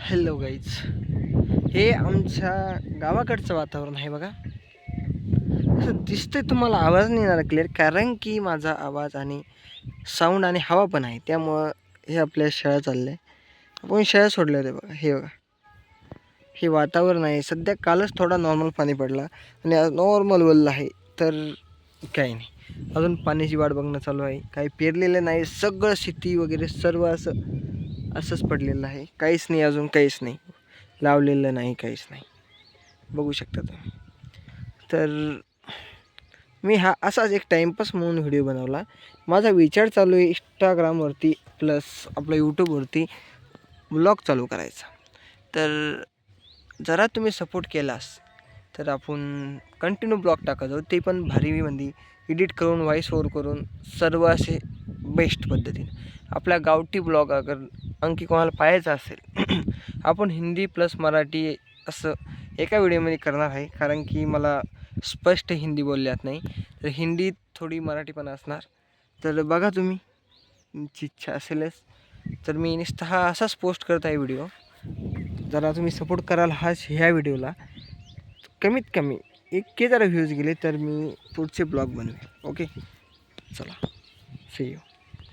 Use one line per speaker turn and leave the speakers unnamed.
Hello guys, हे आमच्या गावाकडचं वातावरण आहे बघा. असं दिसतंय तुम्हाला, आवाज नाही येणार क्लिअर, कारण की माझा आवाज आणि साऊंड आणि हवा पण आहे, त्यामुळं हे आपल्या शाळा चालल्या. आपण शाळा सोडल्या होत्या बघा. हे बघा, हे वातावरण आहे. सध्या कालच थोडा नॉर्मल पाणी पडला आणि आज नॉर्मल वल्ल आहे. तर काही नाही, अजून पाण्याची वाट बघणं चालू आहे. काही पेरलेलं नाही, सगळं शेती वगैरे सर्व असंच पडलेलं आहे. काहीच नाही, अजून काहीच नाही लावलेलं नाही, काहीच नाही. बघू शकता तुम्ही. तर मी हा असाच एक टाईमपास म्हणून व्हिडिओ बनवला. माझा विचार चालू आहे इंस्टाग्रामवरती प्लस आपल्या यूट्यूबवरती ब्लॉग चालू करायचा. तर जरा तुम्ही सपोर्ट केलास तर आपण कंटिन्यू ब्लॉग टाकत आहोत, ते पण भारीमध्ये एडिट करून, व्हॉइस ओव्हर करून, सर्व असे बेस्ट पद्धतीने. आपला गावठी ब्लॉग अगर आणखी कोणाला पाहायचा असेल आपण हिंदी प्लस मराठी असं एका व्हिडिओमध्ये करणार आहे, कारण की मला स्पष्ट हिंदी बोलल्यात नाही, तर हिंदीत थोडी मराठी पण असणार. तर बघा तुम्ही, तुमची इच्छा असेलच तर मी नुसता हा असाच पोस्ट करत आहे व्हिडिओ. जरा तुम्ही सपोर्ट कराल ह्या व्हिडिओला. कमीत कमी 1K जरा व्ह्यूज गेले तर मी पुढचे ब्लॉग बनवेल. ओके, चला, सी यू.